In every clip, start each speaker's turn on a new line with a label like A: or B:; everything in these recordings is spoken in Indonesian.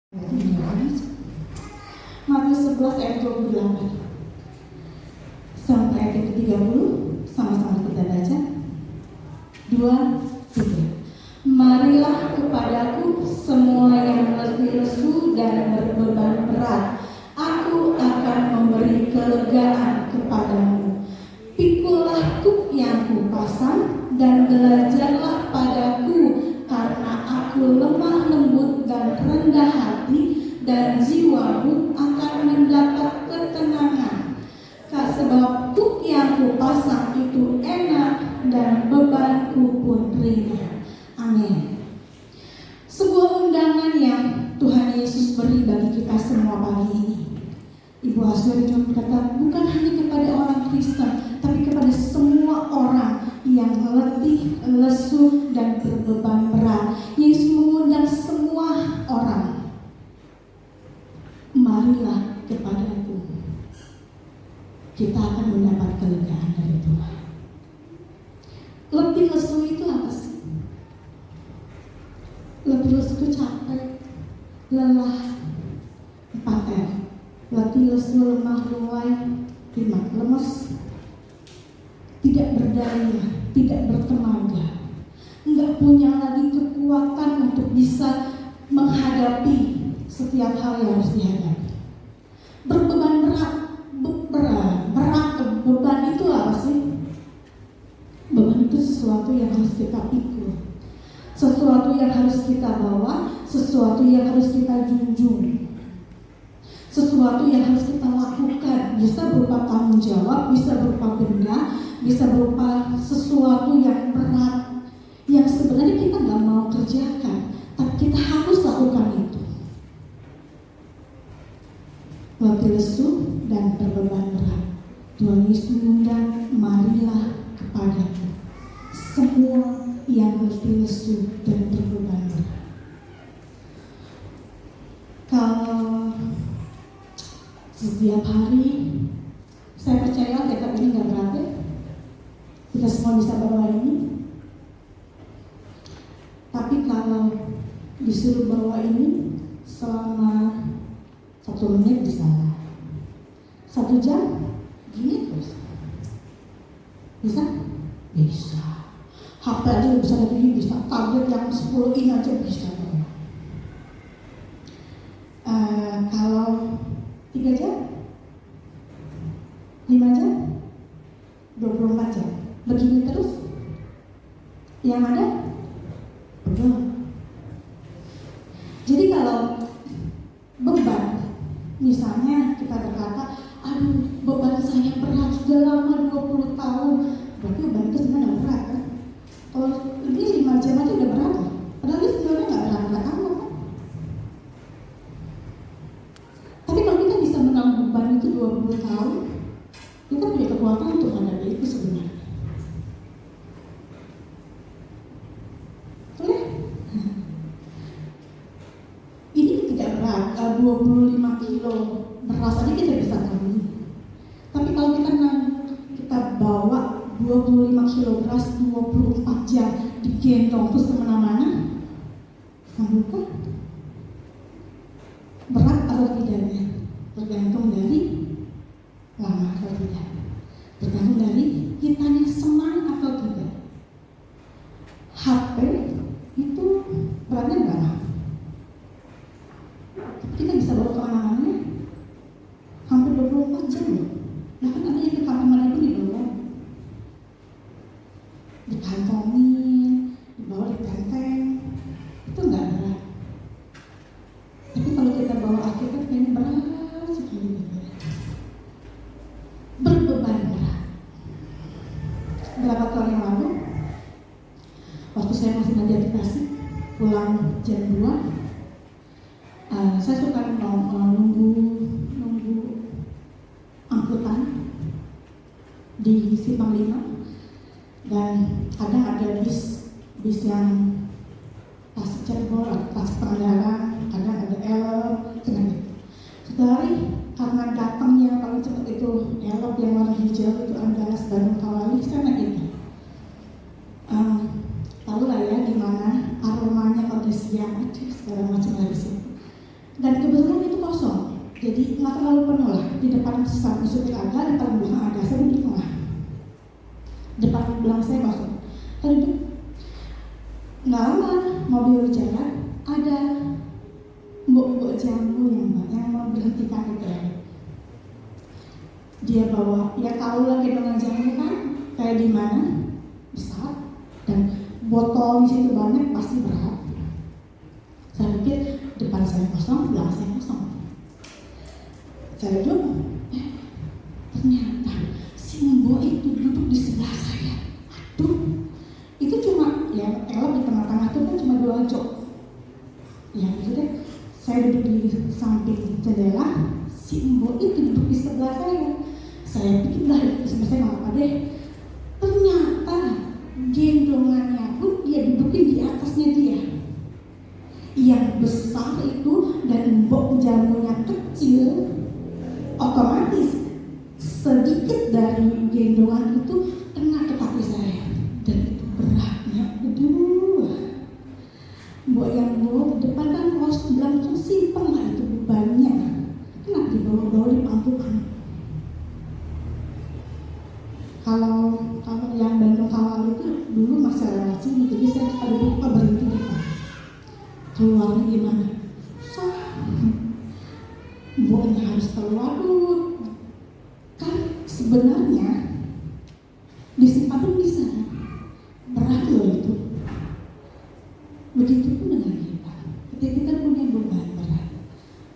A: Matius 11 ayat 28 sampai ayat ke-30, sama-sama kita baca. 2, 3. Marilah kepadaku semua yang letih lesu dan berbeban berat, aku akan memberi kelegaan kepadamu. Pikulah tuk yang kupasang dan belajarlah padaku, karena aku lemah lembut dan rendah hati, dan jiwamu akan mendapat ketenangan. Sebab tuk yang kupasang itu enak dan bebanku pun ringan. Amin. Sebuah undangan yang Tuhan Yesus beri bagi kita semua pagi ini. Ibu Aswari cuma berkata, bukan hanya kepada orang Kristen, tapi kepada semua orang yang letih, lesu, dan berbeban berat. Yesus mengundang semua orang. Marilah kepadaku. Kita akan mendapat kelegaan dari Tuhan. Letih lesu itu apa sih? Letih lesu itu capek, lelah, 4 R. Letih lesu, lemah, luai, 5. Lemes, tidak berdaya, tidak bertenaga, enggak punya lagi kekuatan untuk bisa menghadapi setiap hal yang harus dihadapi. Berbeban berat, beban itu apa sih? Beban itu sesuatu yang harus kita pikul, sesuatu yang harus kita bawa, sesuatu yang harus kita junjung, sesuatu yang harus kita lakukan. Bisa berupa tanggung jawab, bisa berupa benda, bisa berupa sesuatu yang berat, yang sebenarnya kita nggak mau kerjakan, tapi kita harus lakukan itu. Letih lesu dan berbeban berat, Tuhan Yesus mengundang, marilah kepadaku semua yang letih lesu dan berbeban berat. Kalau setiap hari, saya percaya kitab ini nggak berat ya. Kita semua bisa bawa ini. Tapi kalau disuruh bawa ini selama 1 menit bisa, 1 jam gini terus, bisa? Bisa. HP aja bisa dari ini, bisa tablet yang 10 in aja bisa. Kalau 3 jam, 5 jam, 24 jam, begini terus, yang ada beban. Jadi kalau beban, misalnya kita berkata, aduh beban saya berat sudah lama 20 tahun, berarti beban itu sebenarnya berat kan? Kalau ini 5 jam aja udah berat lah, padahal ini sebenarnya nggak berat-berat amat kan? Tapi kalau kita bisa menanggung beban itu 20 tahun, kita punya kekuatan untuk menghadapi itu sebenarnya. Boleh? Ini tidak berat, 25 kilo beras aja kita bisa tanggung. Tapi kalau kita bawa 25 kilo beras 24 jam digendong terus kemana-mana, sanggup kan? Berat atau tidaknya tergantung dari lama atau tidak, tergantung dari kitanya senang atau tidak. HP itu beratnya berapa? Kita bisa bawa kemana-mana hampir 24 jam loh. Nah kan artinya ke kamar itu dibawa, dikantongin, dibawa ditenteng, itu enggak berat. Tapi kalau kita bawa Alkitab kayaknya berat sekali gitu. Berbeban berat. Berapa tahun yang lalu, waktu saya masih ngajar di Tasik, pulang jam 2, saya suka nunggu angkutan di Simpang 5, dan kadang ada bis yang Tasik Cirebon, Tasik Pangandaran, kadang ada elop, gitu. Suatu hari karena datangnya paling cepat itu elop yang warna hijau itu Andalas Bandung Kawali, saya naik itu. Tahu lah ya gimana aromanya kalau udah siang aja segala macam dari situ. Dan kebetulan itu kosong, jadi nggak terlalu penuh lah. Di depan supir ada, di depan belakang ada, saya di tengah. Depan belakang saya kosong. Lalu nggak lama mobil berjalan, ada mbok-mbok jamu yang mau berhentikan itu. Dia bawa, ya tahu lah gendongan jamu kan kayak gimana, besar, dan botol di situ banyak, pasti berat. Saya pikir depan saya kosong, belakang saya kosong. Saya duduk, ternyata si mbok itu duduk di sebelah saya. Aduh, itu cuma, ya elok di tengah-tengah itu kan cuma 2 jok. Ya gitu deh, saya duduk di samping jendela, si mbok itu duduk di sebelah saya. Saya pikir lah itu sebelah saya nggak apa deh. Ternyata gendongannya pun dia dudukin di atasnya dia. Yang besar itu dan mbok jamunya kecil, otomatis sedikit dari gendongan itu kena ke kaki saya, dan itu beratnya. Aduh, mbok yang bawa di depan kan kos belakang simpel lah itu bebannya, kena dibawa-bawa di pangkuan. Kalau yang Bandung Kawal itu dulu masih lewat sini, jadi saya ada lupa berhenti depan. Keluarnya gimana? Susah. Mboknya harus keluar dulu. Kan sebenarnya disimpan pun bisa. Berat loh itu. Begitupun dengan kita. Ketika kita punya beban berat,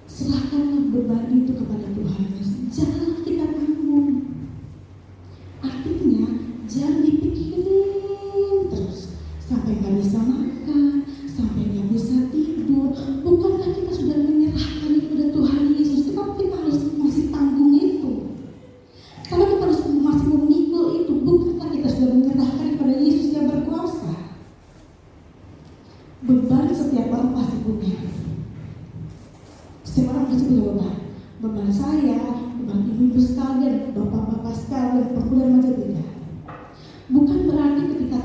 A: serahkanlah beban itu kepada Tuhan. Jangan kita tanggung. Artinya jangan dipikirin terus sampai nggak bisa makan, sampai nggak bisa tidur. Bukankah kita sudah menyerahkan itu kepada Tuhan Yesus? Kenapa kita harus masih tanggung itu? Kalau kita harus masih memikul itu, bukankah kita sudah menyerahkan kepada Yesus yang berkuasa? Beban setiap orang pasti punya. Setiap orang pasti punya beban. Beban saya, beban ibu-ibu sekalian, bapak-bapak sekalian, perempuan remaja beda. Bukan berarti ketika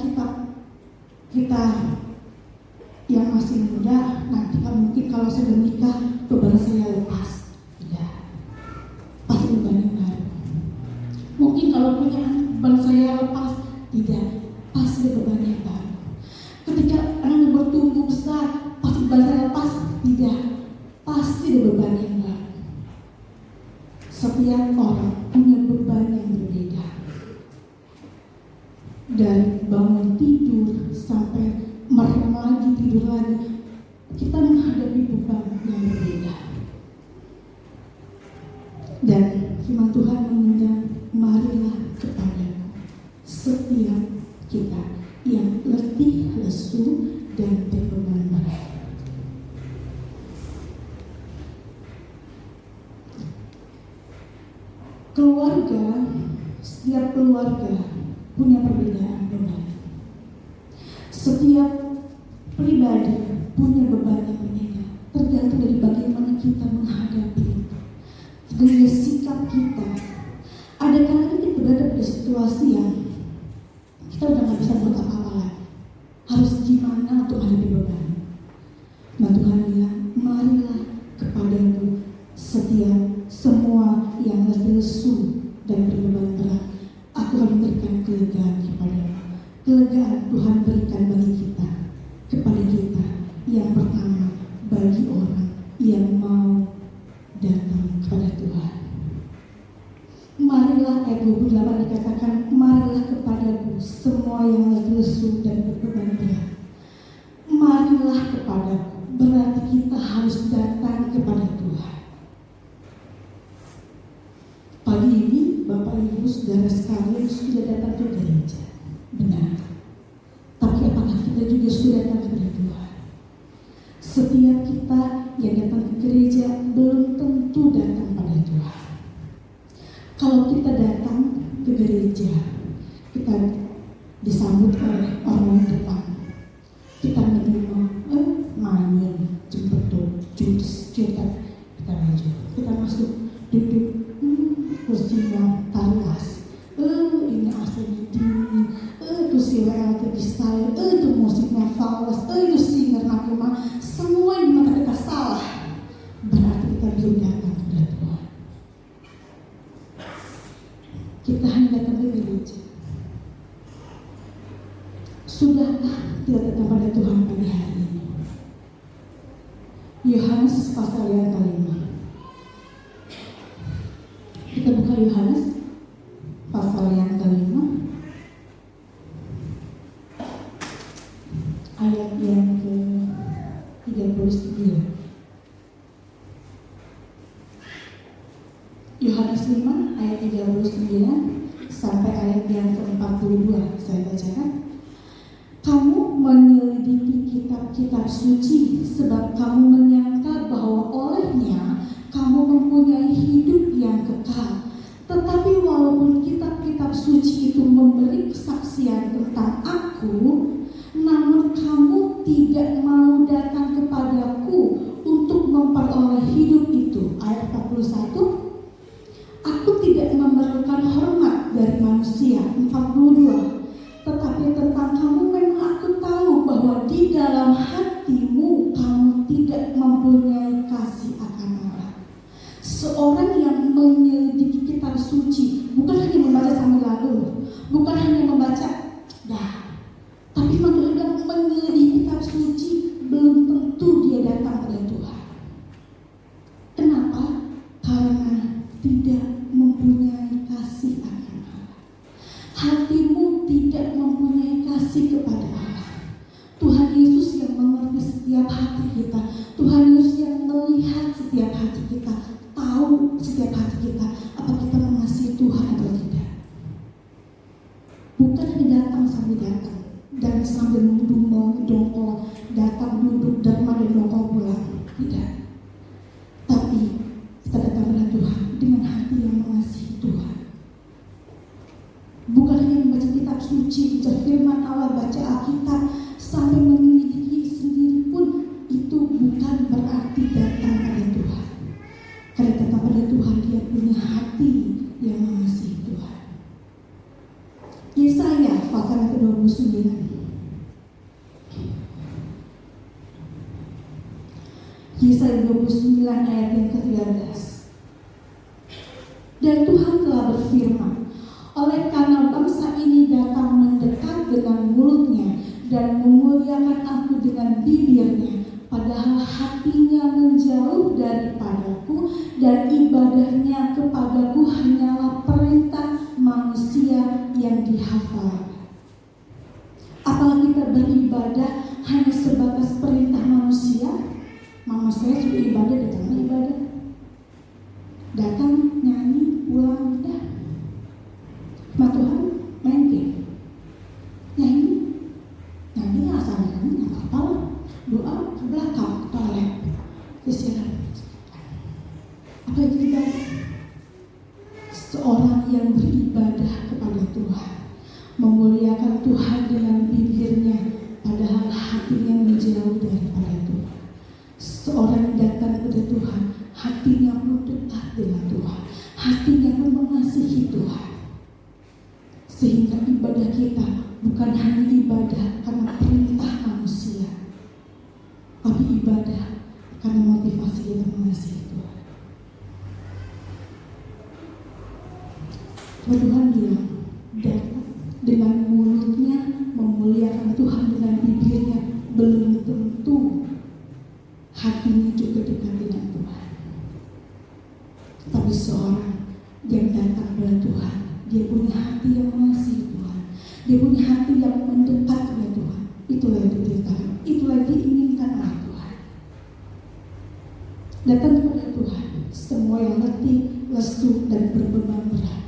A: kita yang masih muda, nanti mungkin kalau sudah menikah beban saya lepas. Tidak, pasti beban yang baru. Mungkin kalau punya anak beban saya lepas. Tidak, pasti beban yang baru. Ketika anak bertumbuh besar, pasti beban saya lepas. Tidak, pasti ada beban yang baru. Setiap orang punya beban yang berbeda. Dari bangun tidur sampai merem lagi, tidur lagi, kita menghadapi beban yang berbeda. Dan firman Tuhan mengundang, marilah kepadaku setiap kita yang letih, lesu, dan berbeban berat. Keluarga, setiap keluarga punya perbedaan beban. Setiap pribadi punya beban yang berbeda, tergantung dari bagaimana kita menghadapi itu, dari sikap kita. Ada kalanya kita berada pada situasi yang kita udah nggak bisa buat apa-apa lagi. Harus gimana untuk menghadapi beban? Nah, Tuhan bilang, marilah kepadaku setiap semua yang letih lesu dan berbeban berat, aku akan memberikan kelegaan kepadamu. Kelegaan Tuhan berikan bagi kita, kepada kita. Yang pertama, bagi orang yang mau datang kepada Tuhan. Marilah, ayat 28 dikatakan, marilah kepadaku semua yang letih lesu dan berbeban berat. Marilah kepadaku, berarti kita harus datang kepada Tuhan. Pagi ini, Bapak Ibu Saudara sekalian sudah datang ke gereja, benar. Tapi apakah kita juga sudah datang kepada Tuhan? Setiap kita yang datang ke gereja belum tentu datang pada Tuhan. Kalau kita datang ke gereja, kita disambut oleh orang depan. Kita menerima, main, jemput tuh, jus, kita maju, kita masuk, duduk. Kursinya panas, ini AC-nya dingin, itu si WL di style, itu musiknya fals, itu singer nakuma, semua di mata kita salah. kita tetap pada Tuhan pada hari ini. Yohanes pasal yang kelima. Kita buka Yohanes pasal yang kelima, ayat yang ke-39. Yohanes 5 ayat 39 sampai ayat yang ke-42 saya bacakan. Kamu menyelidiki kitab-kitab suci sebab kamu menyangka bahwa olehnya kamu mempunyai hidup yang kekal. Tetapi walaupun kitab-kitab suci itu memberi kesaksian tentang aku, namun kamu tidak mau datang kepadaku untuk memperoleh hidup itu. Ayat 41. Aku tidak memerlukan hormat dari manusia. 42. Tetapi tentang kamu memang aku tahu bahwa di dalam hatimu kamu tidak mempunyai kasih akan Allah. Seorang yang menyelidiki kitab suci bukan hanya membaca sambil lalu, bukan hanya membaca tapi menyelidiki kitab suci, belum tentu dia datang pada Tuhan. Kenapa? Karena tidak mempunyai kasih akan Allah. Hatimu tidak mempunyai kasih kepada Allah. Tuhan Yesus yang mengerti setiap hati kita. Tuhan Yesus yang melihat setiap hati kita, tahu setiap hati kita, apa kita mengasihi Tuhan atau tidak. Bukan hanya datang sambil datang dan sambil dongkol, datang duduk dan dongkol pulang. Tidak. Tapi kita datang pada Tuhan dengan hati yang mengasihi Tuhan. Bukan hanya membaca kitab suci, baca firman Allah, baca Alkitab, sampai menyelidiki sendiri pun itu bukan berarti datang pada Tuhan. Karena datang pada Tuhan dia punya hati yang mengasihi Tuhan. Yesaya pasal ke-29. Yesaya 29 ayat yang ke-13. Dan Tuhan telah berfirman, oleh karena bangsa ini datang mendekat dengan mulutnya dan memuliakan aku dengan bibirnya, padahal hatinya menjauh daripadaku dan ibadahnya kepadaku hanyalah perintah manusia yang dihafal. Apakah kita beribadah hanya sebatas perintah manusia? Mama saya sudah ibadah, datang ibadah, datang nyanyi, pulang udah. Ma Tuhan main game, nyanyi lah sama nyanyi nggak apa-apa lah, doa ke belakang toilet, terus jalan. Apa itu ibadah? Seorang yang beribadah kepada Tuhan, memuliakan Tuhan dengan bibirnya, padahal hatinya menjauh daripada Tuhan. Seorang yang datang kepada Tuhan, hatinya pun dekat dengan Tuhan, hatinya pun mengasihi Tuhan. Sehingga ibadah kita bukan hanya ibadah karena perintah manusia, tapi ibadah karena motivasi kita mengasihi Tuhan. Tuhan bilang, datang dengan mulutnya memuliakan Tuhan dengan bibirnya, belum tentu hatinya juga dekat dengan Tuhan. Tapi seorang yang datang kepada Tuhan, dia punya hati yang mengasihi Tuhan, dia punya hati yang mendekat kepada Tuhan. Itulah yang diberitakan, itulah yang diinginkan oleh Tuhan. Datang kepada Tuhan, semua yang letih, lesu dan berbeban berat,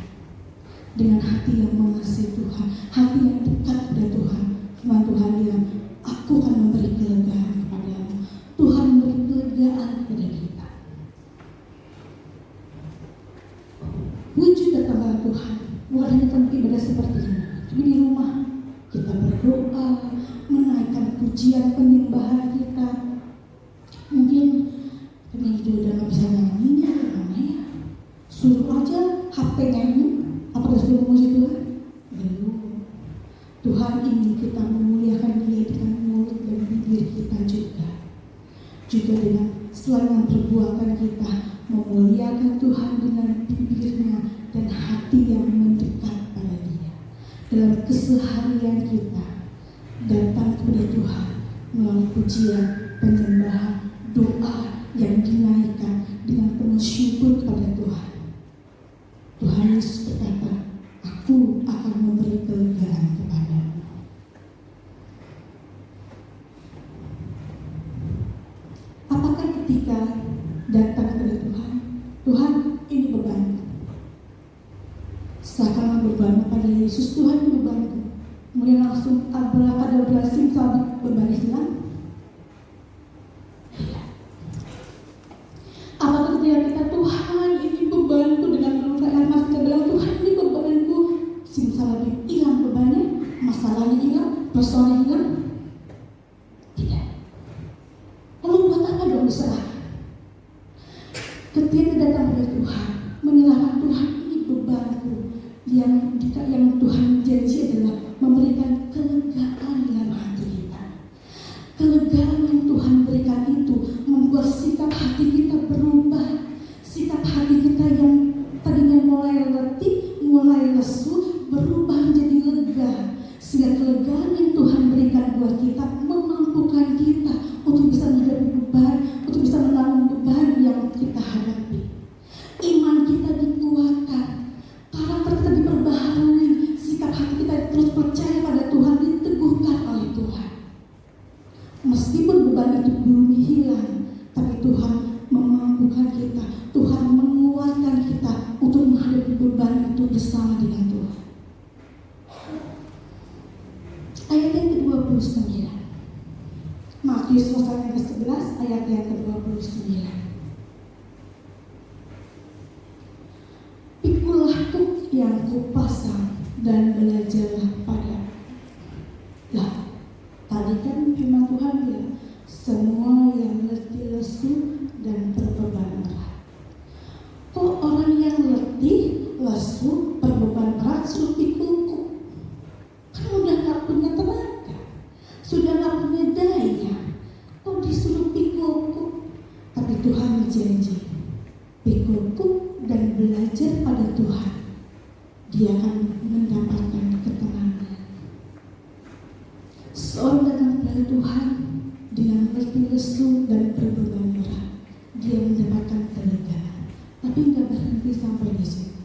A: dengan hati yang mengasihi Tuhan, hati yang dekat kepada Tuhan. Firman Tuhan bilang, aku akan memberi kelegaan kepadamu. Tuhan memberi kelegaan kepada kita. Wujud datang kepada Tuhan bukan hanya tempat ibadah seperti ini, tapi di rumah kita berdoa, menaikkan pujian penyembahan kita. Mungkin penyanyi juga udah gak bisa nyanyinya, gimana ya? Suruh aja HP nyanyi. Apakah sudah memuji Tuhan? Belum. Tuhan ingin kita memuliakan Dia dengan mulut dan bibir kita juga dengan selain perbuatan kita memuliakan Tuhan dengan bibirnya dan hati yang mendekat pada Dia. Dalam keseharian kita datang kepada Tuhan melalui pujian, penyembahan, doa yang dinaikkan dengan penuh syukur kepada Tuhan. Tuhan Yesus berkata, aku akan memberi kelegaan kepadamu. Apakah ketika datang kepada Tuhan, Tuhan ini bebanku. Serahkanlah beban pada Yesus, Tuhan ini bebanku. Kemudian langsung ada berhasil sampai beban hilang. Apakah ketika kita, Tuhan ini bebanku, dengan penuh air mata kita bilang, Tuhan ini bebanku, simsalabim hilang bebannya, masalahnya hilang, persoalannya hilang? Tidak. Lalu buat apa dong berserah? Ketika datang pada Tuhan, menyerahkan Tuhan ini bebanku, yang Tuhan janji adalah memberikan kelegaan dalam hati kita. Kelegaan yang Tuhan berikan itu membuat sikap hati kita berubah. Sikap hati kita yang tadinya mulai letih, mulai lesu, berubah menjadi lega. Sehingga kelegaan yang Tuhan berikan buat kita memampukan kita untuk bisa menghadapi beban, untuk bisa menanggung beban yang kita hadapi. Iman kita dikuatkan, karakter kita diperbaharui, sikap hati kita terus percaya pada Tuhan, diteguhkan oleh Tuhan. Meskipun beban itu belum hilang, tapi Tuhan memampukan kita, Tuhan menguatkan kita untuk menghadapi beban itu bersama dengan Tuhan. Ayat yang ke-29, Matius pasal yang ke-11 ayat yang ke-29. Pikulah kuk yang kupasang dan belajarlah pada. Lah, tadi kan firman Tuhan bilang, semua yang letih lesu dan berbeban berat. Kok orang yang letih lesu berbeban berat suruh pikul kuk? Kan udah gak punya tenaga, sudah gak punya daya, kok disuruh pikul kuk? Tapi Tuhan berjanji, pikul kuk dan belajar pada Tuhan, dia akan mendapatkan ketenangan. Seorang datang kepada Tuhan dengan letih lesu dan berbeban berat, dia mendapatkan kelegaan. Tapi nggak berhenti sampai di situ.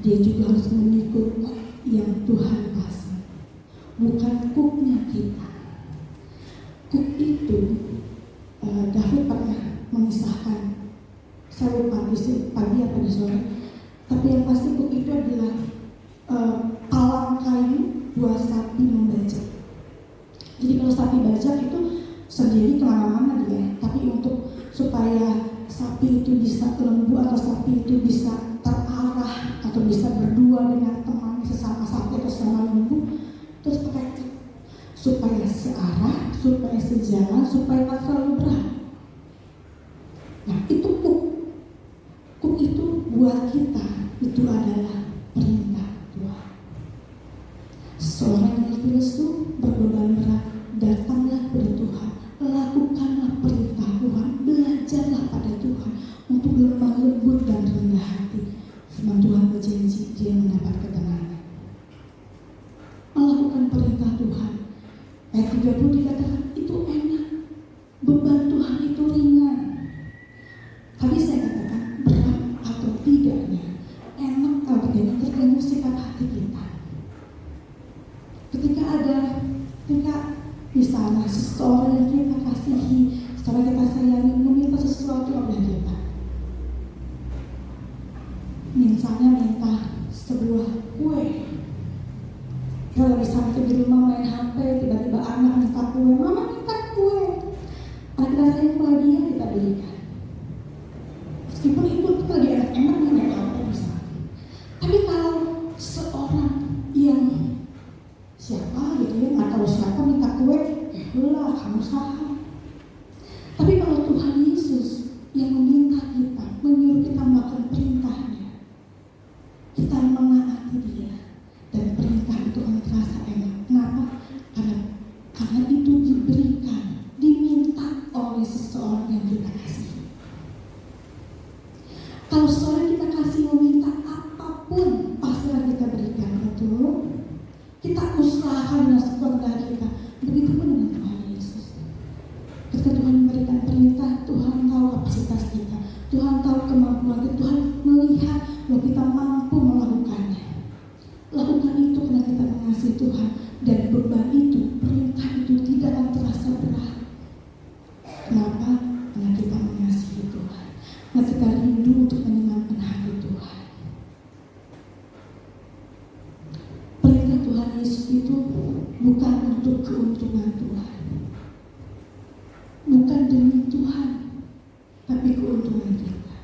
A: Dia juga harus mengikut kuk yang Tuhan pasang, bukan kuknya kita. Kuk itu David pernah mengisahkan, saya lupa pagi atau di sore, tapi yang pasti kuk itu adalah palang kayu buat sapi membajak. Jadi kalau sapi bajak itu sendiri kemana-mana dia, tapi untuk supaya sapi itu bisa lembu atau sapi itu bisa terarah atau bisa berdua dengan teman sesama sapi atau sesama lembu, terus pakai supaya searah, supaya sejalan, supaya tak terlalu berat. Nah itu kuk. Kuk itu buat kita itu adalah perintah Tuhan. Seorang yang letih lesu berbeban berat, datanglah kepada Tuhan, lakukanlah perintah Tuhan, belajarlah pada Tuhan untuk lemah lembut dan rendah hati. Firman Tuhan berjanji dia mendapat ketenangan. Melakukan perintah Tuhan. Ayat 30 dikatakan itu enak, beban Tuhan itu ringan. Tadi saya katakan berat atau tidaknya, enak atau tidaknya tergantung sikap hati kita. Ketika misalnya seseorang yang kita kasihi, seseorang yang kita sayangi meminta sesuatu kepada kita, misalnya minta sebuah kue. Kalau misalnya di rumah main HP, tiba-tiba anak minta kue, mama minta kue, anak kita sayang kepada dia, kita belikan. Meskipun itu lagi enak-enak naik HP misalnya. Tapi kalau seorang yang siapa gitu ya, nggak tahu siapa minta kue, lah kamu salah. Tapi kalau Tuhan Yesus yang meminta kita, menyuruh kita melakukan perintahnya, kita menaati dia, dan perintah itu akan terasa enak. Kenapa? Karena itu diberikan, diminta oleh seseorang yang kita kasihi. Kalau seorang kita kasih meminta apapun, pasti akan kita berikan, betul? Kita usahakan dengan sekuat tenaga kita. Begitu pun dengan Tuhan Yesus. keluarga Tuhan melihat bahwa kita mampu melakukannya. Lakukan itu karena kita mengasihi Tuhan, dan beban itu, perintah itu tidak akan terasa berat. Kenapa? Karena kita mengasihi Tuhan, karena kita rindu untuk menyenangkan hati Tuhan. Perintah Tuhan Yesus itu bukan untuk keuntungan Tuhan, bukan demi Tuhan, tapi keuntungan kita,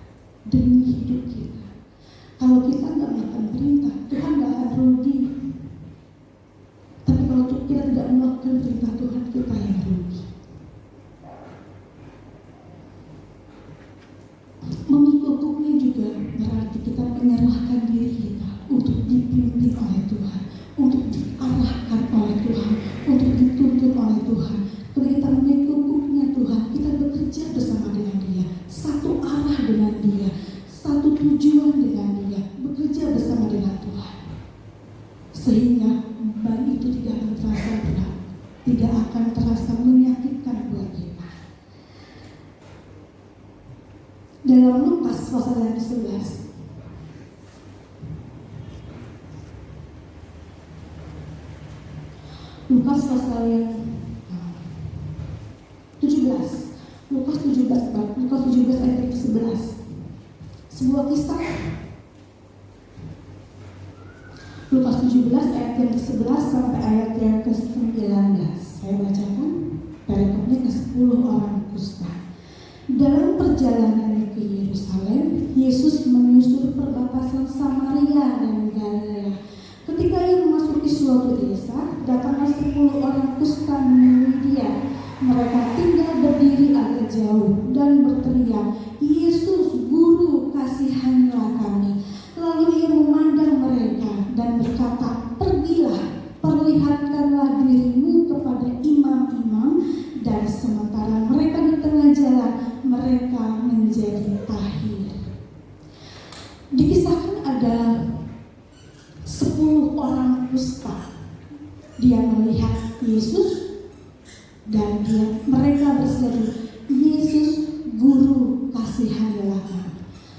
A: demi hidup kita. Kalau kita nggak melakukan perintah, Tuhan nggak akan rugi. Tapi kalau kita tidak melakukan perintah Tuhan, kita yang rugi. Mengikutinya juga berarti kita menyerahkan diri kita untuk dipimpin oleh Tuhan, untuk diarahkan oleh Tuhan, untuk dituntun oleh Tuhan. Kalau kita mengikutinya Tuhan, kita bekerja bersama dengan Dia, satu arah dengan Dia, satu tujuan dengan Dia, bekerja bersama dengan Tuhan. Sehingga beban itu tidak akan terasa berat, tidak akan terasa menyakitkan buat kita. Dalam Lukas pasal yang ke-11, Lukas pasal yang 17, Lukas 17 ayat ke-11, sebuah kisah. Lukas 17 ayat yang ke-11 sampai ayat yang ke-19. Saya bacakan perikopnya ke-10 orang kusta. Dalam perjalanannya ke Yerusalem, Yesus menyusur perbatasan Samaria dan Galilea. Ketika ia memasuki suatu desa, datanglah 10 orang kusta menemui Dia. Mereka tinggal berdiri agak jauh dan berteriak, "Yesus, Guru, kasihanilah kami." Lalu ia memandang mereka dan berkata, "Pergilah, perlihatkanlah dirimu kepada imam-imam." Dan sementara mereka di tengah jalan, mereka menjadi tahir. Dikisahkan ada 10 orang kusta. Dia melihat Yesus dan mereka berseru, "Yesus, Guru, kasihanilah kami."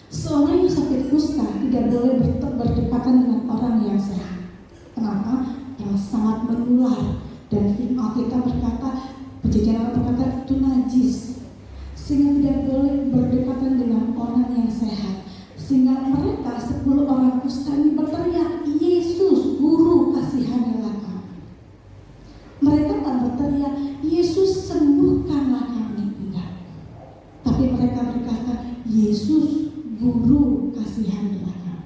A: Seorang yang sakit kusta tidak boleh berdekatan dengan orang yang sehat. Kenapa? Karena sangat menular. Dan Alkitab berkata, Perjanjian berkata itu najis. Sehingga tidak boleh berdekatan dengan orang yang sehat. Sehingga mereka 10 orang kusta ini berteriak, "Yesus, Guru, kasihanilah kami." Mereka tak berteriak, "Yesus, sembuhkanlah kami." Enggak. Tapi mereka berkata, "Yesus, Guru, kasihanilah kami."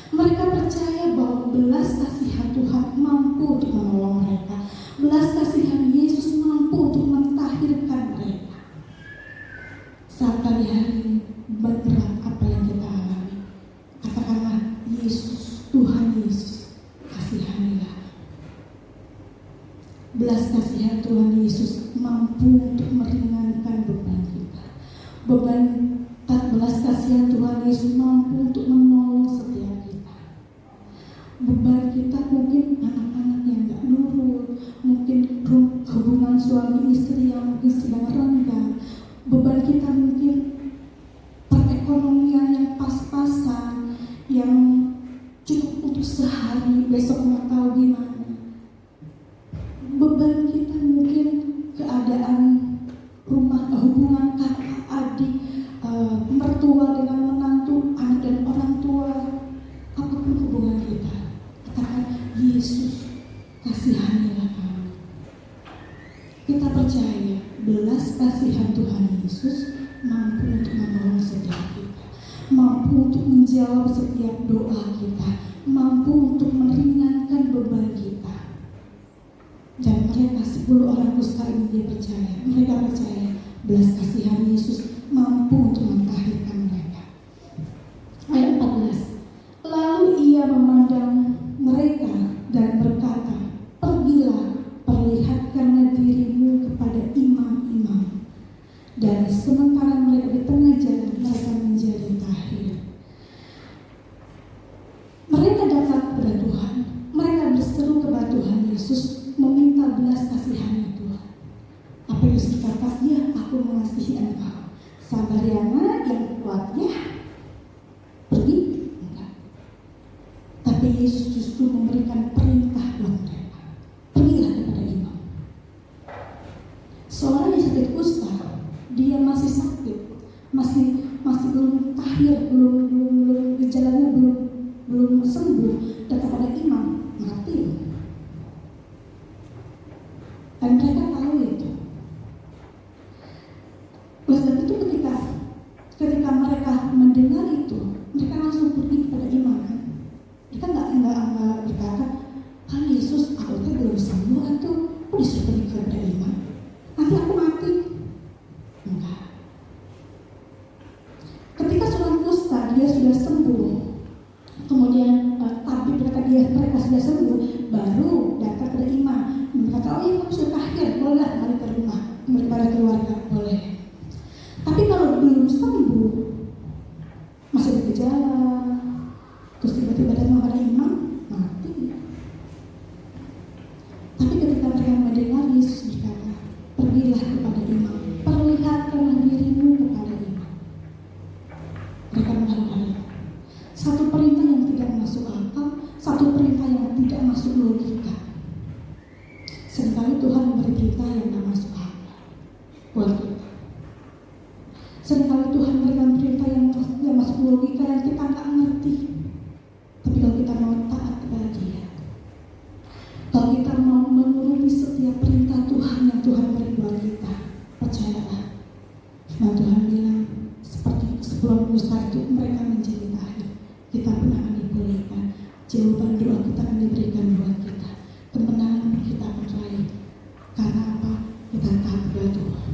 A: Mereka percaya bahwa belas kasihan Tuhan mampu untuk menolong mereka. Belas kasihan Yesus mampu untuk mentahirkan mereka. Saat pagi hari ini, berat apa yang kita alami, katakanlah, "Yesus, Tuhan Yesus, kasihanilah." Belas kasihan Tuhan Yesus mampu untuk meringankan beban kita. Belas kasihan Tuhan Yesus mampu untuk menolong setiap kita. Beban kita mungkin anak-anak yang gak nurut, mungkin hubungan suami istri yang mungkin sedang renggang. Beban kita mungkin perekonomian yang pas-pasan, yang cukup untuk sehari, besok nggak tahu gimana. Beban kita mungkin keadaan rumah, hubungan kakak, adik, mertua dengan menantu, anak dan orang tua. Apapun hubungan kita, katakan, "Yesus, kasihanilah kami." Kita percaya belas kasihan Tuhan Yesus mampu untuk menolong setiap kita, mampu untuk menjawab setiap doa kita, mampu untuk meringankan beban kita. Dan mereka 10 orang kusta ini dia percaya, mereka percaya belas kasihan Yesus mampu untuk mentahirkan mereka. Ayat 14. Lalu ia memandang mereka dan berkata, "Pergilah, perlihatkanlah dirimu kepada imam-imam." Dan sementara mereka di tengah jalan, mereka menjadi tahir. Mereka datang kepada Tuhan, mereka berseru kepada Tuhan Yesus, meminta belas kasihan Tuhan. Apa Yesus berkata? "Ya, aku mengasihi engkau. Sabar ya nak, yang kuat ya." Yesus justru memberikan perintah buat mereka. Pergilah kepada imam. Seorang yang sakit kusta, dia masih sakit, masih belum tahir, belum gejalanya belum sembuh, datang kepada imam, mati. Dan mereka tahu itu. Oleh sebab itu ketika mereka mendengar itu, mereka langsung pergi kepada imam. Mereka nggak berkata, kan Yesus, aku kan belum sembuh, atau aku disuruh pergi kepada imam, nanti aku mati. Enggak. Ketika seorang kusta dia sudah sembuh, kemudian tabib mereka sudah sembuh, baru datang kepada imam. Berkata, oh iya, kamu sudah tahir, bolehlah balik ke rumah, kembali kepada keluarga, boleh. Tapi kalau belum sembuh, masih ada gejala, terus tiba-tiba datang kepada imam, mati. Tapi ketika mereka mendengar Yesus berkata, pergilah kepada imam, perlihatkanlah dirimu kepada imam, mereka melakukan itu. Satu perintah yang tidak masuk akal, satu perintah yang tidak masuk logika. Seringkali Tuhan memberi perintah yang tidak masuk akal buat kita. Seringkali Tuhan memberikan perintah yang masuk logika yang kita nggak ngerti. Tapi kalau kita mau taat kepada Dia, kalau kita mau menuruti setiap perintah Tuhan yang Tuhan beri buat kita, percayalah, firman Tuhan bilang seperti sebelum kusta itu mereka menjadi tahir, kita pun akan dipulihkan. Jawaban doa kita akan diberikan buat kita. Kemenangan kita akan raih. Karena apa? Kita taat kepada Tuhan.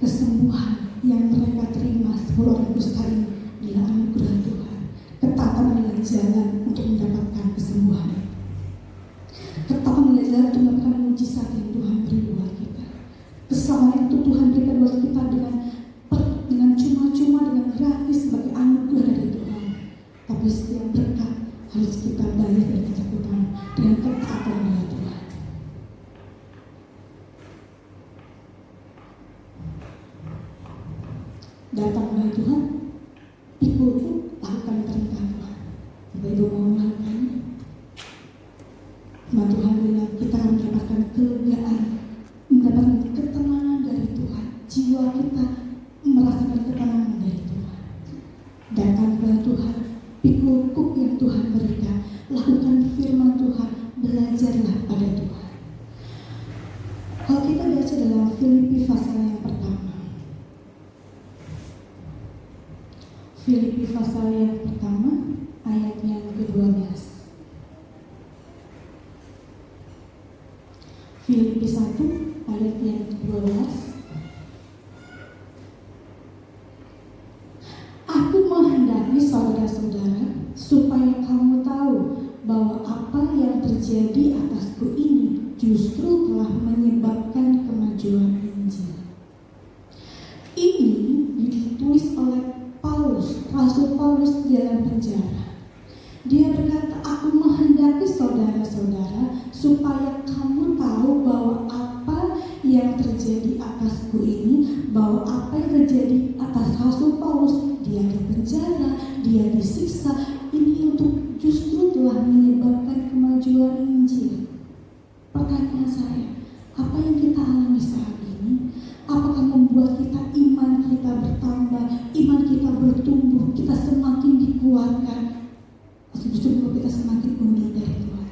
A: Kesembuhan yang mereka terima 10 orang kusta ini adalah anugerah Tuhan. Ketaatan adalah jalan untuk mendapatkan kesembuhan. Ketaatan adalah jalan untuk mendapatkan mujizat yang Tuhan beri buat kita. Keselamatan itu Tuhan berikan buat kita dengan cuma-cuma, dengan gratis sebagai anugerah dari Tuhan. Tapi setiap berkat harus kita bayar dari ketakutan dengan ketaatan dari Tuhan. Datang dari Tuhan, pikul lakukan perintah Tuhan. Bapak Ibu mau melakukannya? Firman Tuhan bilang kita akan mendapatkan kelegaan, mendapatkan ketenangan dari Tuhan. Jiwa kita merasakan ketenangan dari Tuhan. Datang kepada Tuhan, pikul yang Tuhan berikan, lakukan firman Tuhan, belajarlah pada Tuhan. Kalau kita baca dalam Filipi pasal yang pertama, Filipi pasal yang pertama ayat yang ke-12. Filipi 1 ayat yang ke-12. Aku menghendaki saudara-saudara supaya kamu tahu bahwa apa yang terjadi atasku ini justru telah menyebabkan kemajuan Injil. Ini ditulis oleh Rasul Paulus di dalam penjara. Dia berkata, aku menghendaki saudara-saudara supaya kamu tahu bahwa apa yang terjadi atasku ini, bahwa apa yang terjadi atas Rasul Paulus, dia di penjara, dia disiksa, ini untuk justru telah menyebabkan kemajuan Injil. Pertanyaan saya, apa yang kita alami saat ini? Apakah membuat kita iman kita bertambah, iman kita bertumbuh, kita semakin dikuatkan, atau justru membuat kita semakin mundur dari Tuhan?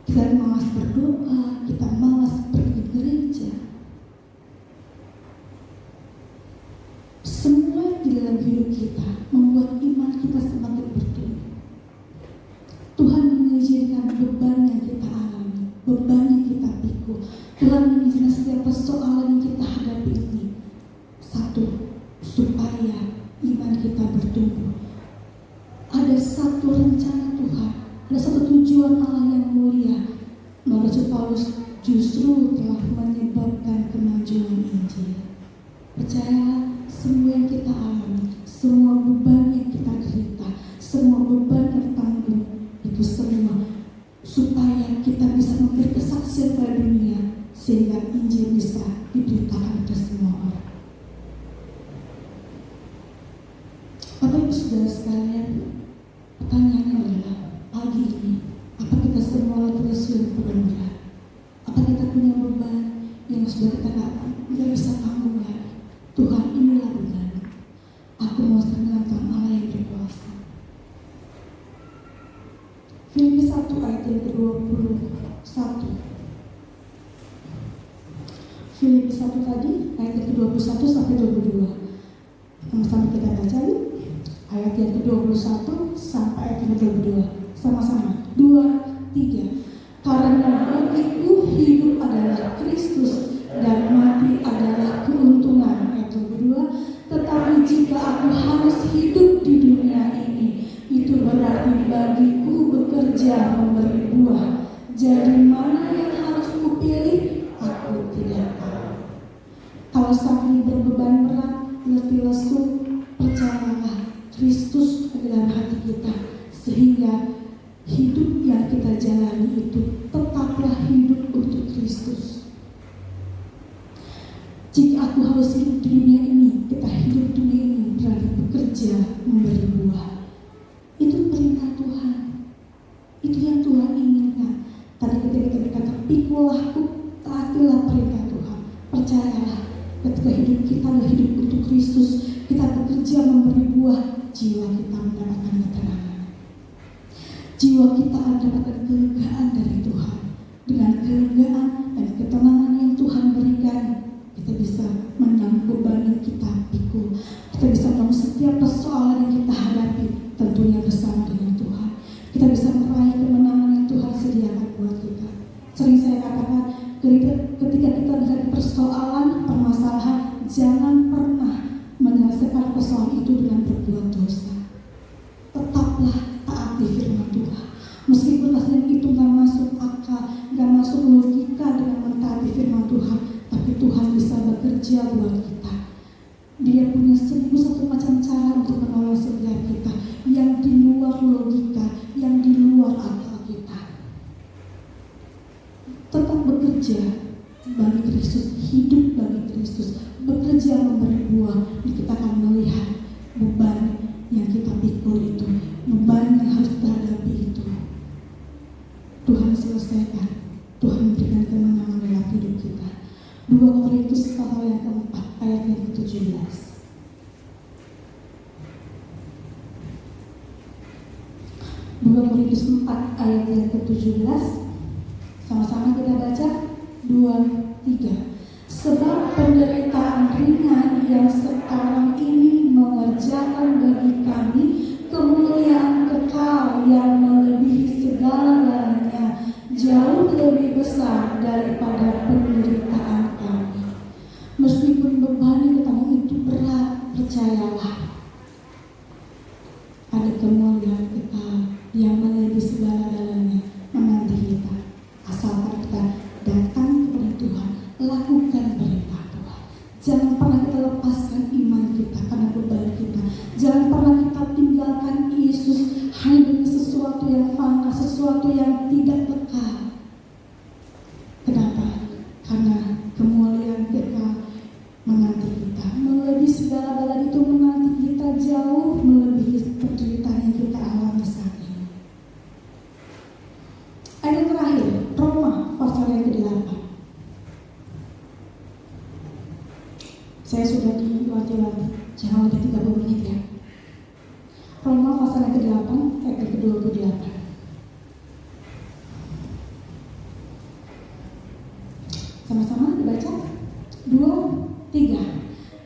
A: Kita malas berdoa, kita malas pergi gereja. Semua di dalam hidup kita membuat iman kita semakin bertumbuh. Tuhan mengizinkan beban yang kita alami, beban yang kita pikul. Tuhan mengizinkan setiap persoalan yang kita hadapi ini, satu, supaya iman kita bertumbuh. Ada satu rencana Tuhan, ada satu tujuan Allah yang mulia. Rasul Paulus justru telah menyebabkan kemajuan Injil. Percayalah, semua yang kita alami, semua beban yang kita derita, semua beban yang tanggung, itu semua supaya kita bisa memberi kesaksian pada dunia, sehingga Injil bisa diberitakan kepada semua orang. Bapak Ibu Saudara sekalian, pertanyaannya adalah, lesu yang beban berat? Apa kita punya beban yang sudah kita nggak bisa tanggung lagi? Tuhan, inilah beban. Aku mau serahkan Allah yang berkuasa. Filipi 1 ayat yang ke-21. Filipi 1 tadi ayat yang ke-21 sampai 22. Sama-sama kita baca yuk. Ayat yang ke-21 sampai ayat yang ke-22. Sama-sama. 2, 3. Karena bagiku hidup adalah Kristus dan mati adalah keuntungan. Ayat yang kedua. Tetapi jika aku harus hidup di dunia ini, itu berarti bagiku bekerja memberi buah. Jadi mana yang harus kupilih? Aku tidak tahu. Kalau sampai berbeban berat, letih lesu, percayalah Kristus ada dalam hati kita, sehingga hidup yang kita jalani itu tetaplah hidup untuk Kristus. Jika aku harus hidup di dunia ini, kita hidup di dunia ini berarti bekerja memberi buah. Itu perintah Tuhan. Itu yang Tuhan inginkan. Tadi ketika kita berkata, pikulah, taatilah perintah Tuhan. Percayalah, ketika hidup kita adalah hidup untuk Kristus, kita bekerja memberi buah, jiwa kita mendapatkan ketenangan. Jiwa kita mendapatkan kelegaan dari Tuhan. Dengan kelegaan dan ketenangan yang Tuhan berikan, kita bisa menanggung beban yang kita pikul. Kita bisa menanggung setiap persoalan yang kita hadapi, tentunya bersama dengan Tuhan. Kita bisa meraih kemenangan yang Tuhan sediakan buat kita. Sering saya katakan, ketika kita menghadapi persoalan, permasalahan, jangan pernah menyelesaikan persoalan itu dengan berbuat dosa. Tetaplah taati firman Tuhan. Meskipun rasanya itu gak masuk akal, gak masuk logika dengan mentaati firman Tuhan, tapi Tuhan bisa bekerja buat kita. Dia punya 1001 macam cara untuk menolong setiap kita, yang di luar logika, yang di luar akal kita. Tetap bekerja bagi Kristus, hidup bagi Kristus, bekerja memberi buah. Kita akan melihat beban yang kita pikul itu, beban yang harus kita hadapi itu, Tuhan selesaikan. Tuhan berikan kemenangan dalam hidup kita. 2 Korintus pasal yang keempat ayat yang ke-17. 2 Korintus 4 ayat yang ke-17. Sama-sama kita baca. 2, 3. Sebab penderitaan ringan yang sekarang ini mengerjakan bagi kami kemuliaan kekal yang melebihi segala-galanya, jauh lebih besar daripada penderitaan kami. Meskipun beban yang kita itu berat, percayalah ada kemuliaan kekal yang melebihi segala-galanya menanti kita. Asalkan kita datang kepada Tuhan, lakukan perintah Tuhan. Jangan pernah kita lepaskan iman kita karena beban kita. Jangan pernah kita tinggalkan Yesus hanya demi sesuatu yang fana, sesuatu yang tidak kekal. Kenapa? Karena kemuliaan kekal menanti kita. Melebihi segala-galanya itu menanti kita, jauh melebihi penderitaan yang kita alami saat ini. Ayat terakhir, Roma pasal yang ke-8. Saya sudah diwanti-wanti, jangan lebih 30 menit ya. Roma pasal yang ke-8 ayat yang ke-28. Sama-sama dibaca. 2, 3.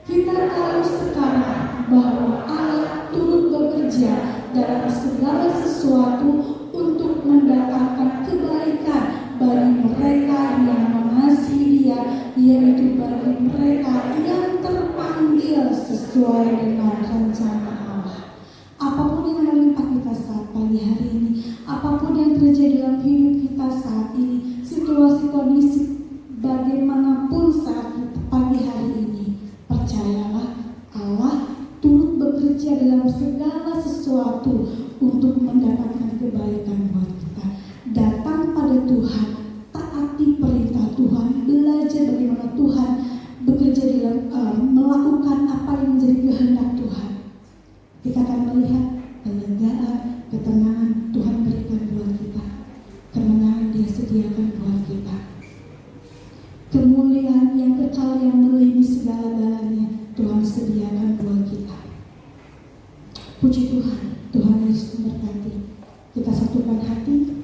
A: Kita tahu sekarang bahwa Allah turut bekerja dalam segala sesuatu untuk mendatangkan kebaikan bagi mereka yang mengasihi Dia, yaitu bagi mereka yang terpanggil sesuai dengan rencana Allah. Apapun yang menimpa kita saat pagi hari ini, apapun yang terjadi dalam hidup kita saat ini, situasi kondisi bagaimanapun saat kita pagi hari ini, percayalah Allah turut bekerja dalam segala sesuatu untuk mendapatkan kebaikan buat kita. Datang pada Tuhan, taati perintah Tuhan, belajar bagaimana Tuhan bekerja dalam melakukan apa yang menjadi kehendak Tuhan. Kita akan melihat kelegaan, ketenangan Tuhan berikan buat kita. Kemenangan Dia Puji Tuhan, Tuhan Yesus memberkati. Kita satukan hati,